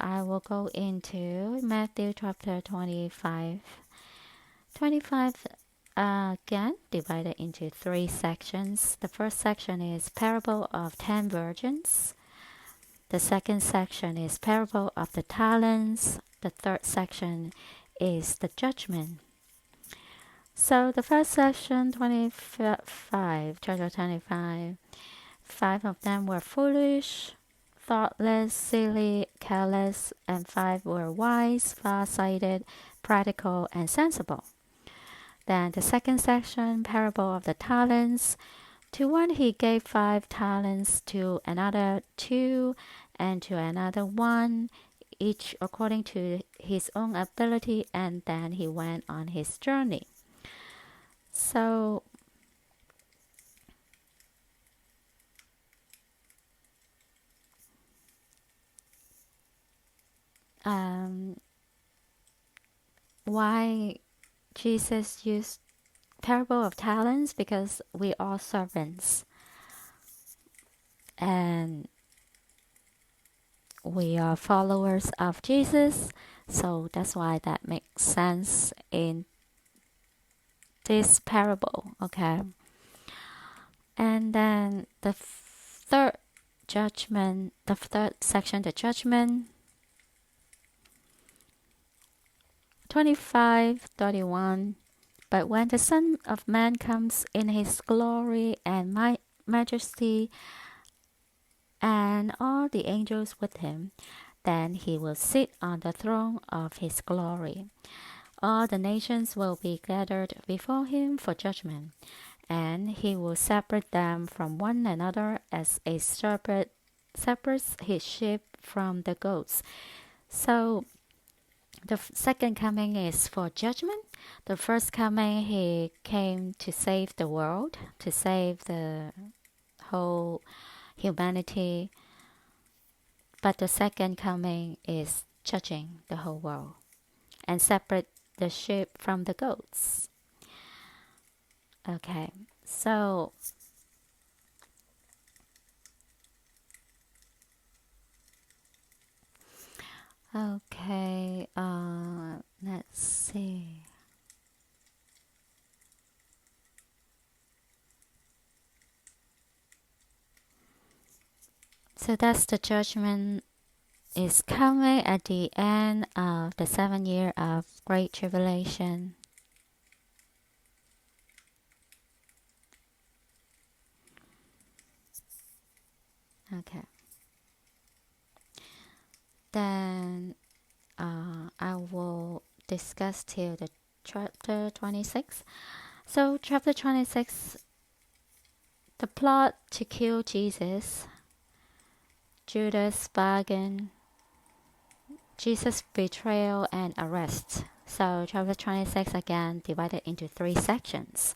I will go into Matthew chapter 25. 25 again divided into three sections. The first section is parable of 10 virgins. The second section is parable of the talents. The third section is the judgment. So the first section, 25, chapter 25, five of them were foolish, thoughtless, silly, careless, and five were wise, far-sighted, practical, and sensible. Then the second section, parable of the talents. To one he gave 5 talents, to another 2, and to another 1, each according to his own ability, and then he went on his journey. So, um, why Jesus used parable of talents? Because we are servants, and we are followers of Jesus. So that's why that makes sense in this parable. Okay. And then the third judgment, the third section, the judgment, 25:31. But when the Son of Man comes in his glory and majesty, and all the angels with him, then he will sit on the throne of his glory. All the nations will be gathered before him for judgment, and he will separate them from one another as a shepherd separates his sheep from the goats. So the second coming is for judgment. The first coming, he came to save the world, to save the whole humanity. But the second coming is judging the whole world and separate the sheep from the goats. Okay, so okay, let's see. So that's the judgment is coming at the end of the 7 year of Great Tribulation. Okay. Then I will discuss till the chapter 26. So chapter 26, the plot to kill Jesus, Judas' bargain, Jesus' betrayal and arrest. So chapter 26 again divided into three sections.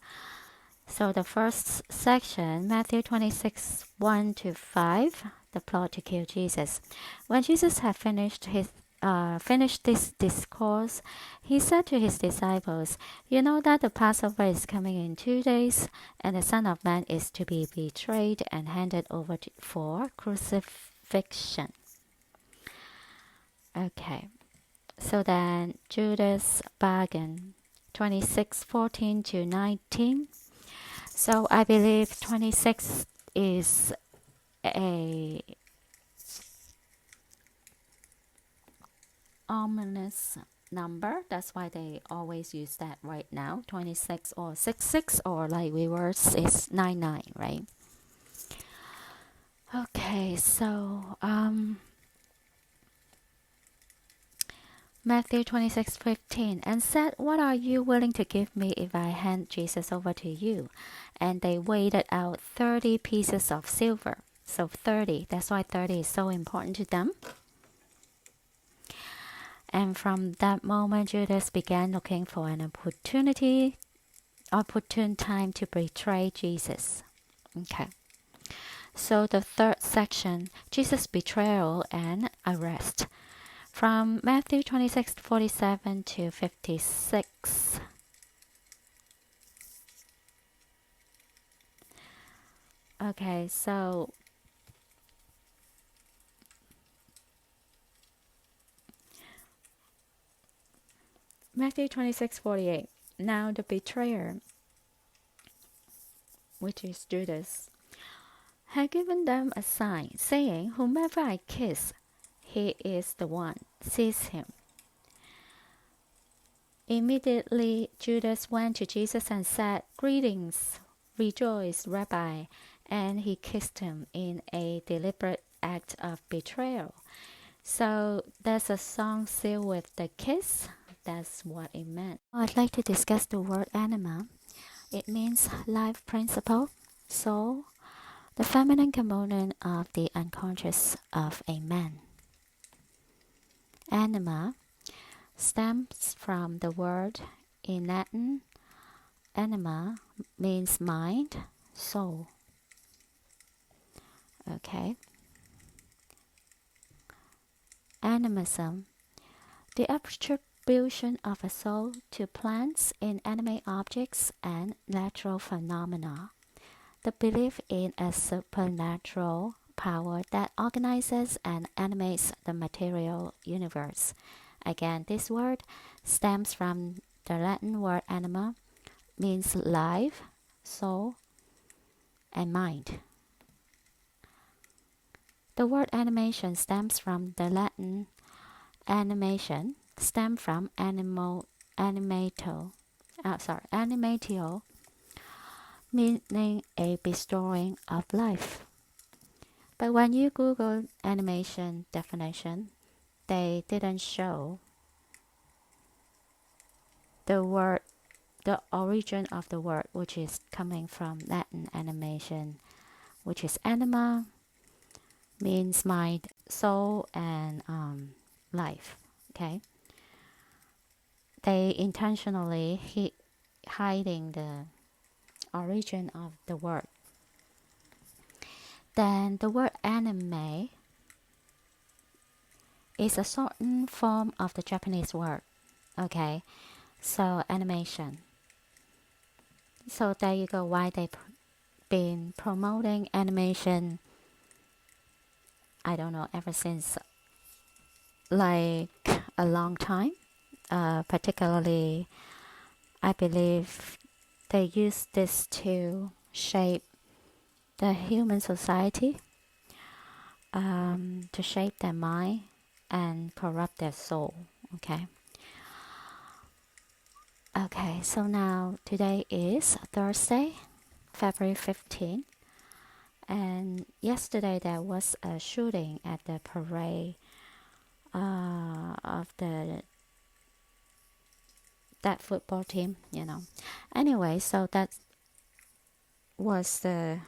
So the first section, Matthew 26, 1 to 5, the plot to kill Jesus. When Jesus had finished this discourse, he said to his disciples, "You know that the Passover is coming in 2 days, and the Son of Man is to be betrayed and handed over for crucifixion." Okay, so then Judas' bargain, 26:14 to 19. So I believe 26 is a ominous number. That's why they always use that right now. 26 or 66 or like reverse is 99, right? Okay, so Matthew 26:15, and said, "What are you willing to give me if I hand Jesus over to you?" And they weighed out 30 pieces of silver. So 30, that's why 30 is so important to them. And from that moment, Judas began looking for an opportune time to betray Jesus. Okay. So the third section, Jesus' betrayal and arrest. From Matthew 26:47 to 56. Okay, so Matthew 26:48. Now the betrayer, which is Judas, had given them a sign, saying, "Whomever I kiss, he is the one. Seize him." Immediately Judas went to Jesus and said, "Greetings, rejoice, Rabbi," and he kissed him in a deliberate act of betrayal. So there's a song sealed with the kiss. That's what it meant. I'd like to discuss the word anima. It means life principle, soul, the feminine component of the unconscious of a man. Anima stems from the word in Latin. Anima means mind, soul. Okay. Animism, the attribution of a soul to plants, inanimate objects, and natural phenomena. The belief in a supernatural power that organizes and animates the material universe. Again, this word stems from the Latin word anima, means life, soul, and mind. The word animation stems from the Latin animation, stem from animatio, meaning a bestowing of life. But when you Google animation definition, they didn't show the origin of the word, which is coming from Latin animation, which is anima, means mind, soul, and life. Okay. They intentionally hiding the origin of the word. Then the word anime is a certain form of the Japanese word. Okay, so animation. So there you go. Why they've been promoting animation, I don't know, ever since like a long time. Particularly, I believe they use this to shape the human society, to shape their mind and corrupt their soul. Okay. Okay, so now today is Thursday, February 15, and yesterday there was a shooting at the parade of that football team. Anyway, so that was the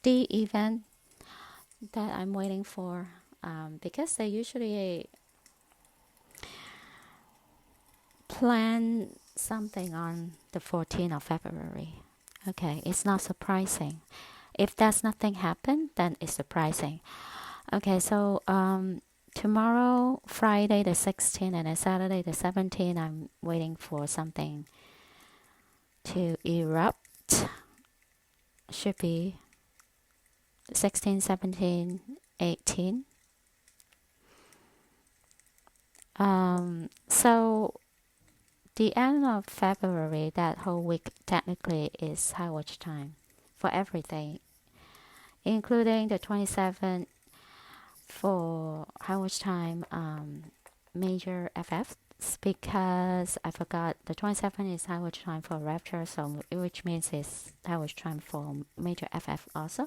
event that I'm waiting for, because they usually plan something on the 14th of February. Okay, it's not surprising. If there's nothing happen, then it's surprising. Okay, so tomorrow, Friday the 16th, and then Saturday the 17th, I'm waiting for something to erupt. Should be 16, 17, 18. So the end of February, that whole week technically is high watch time for everything, including the 27th for high watch time major FFs, because I forgot the 27th is high watch time for Rapture, so which means it's high watch time for major FF also.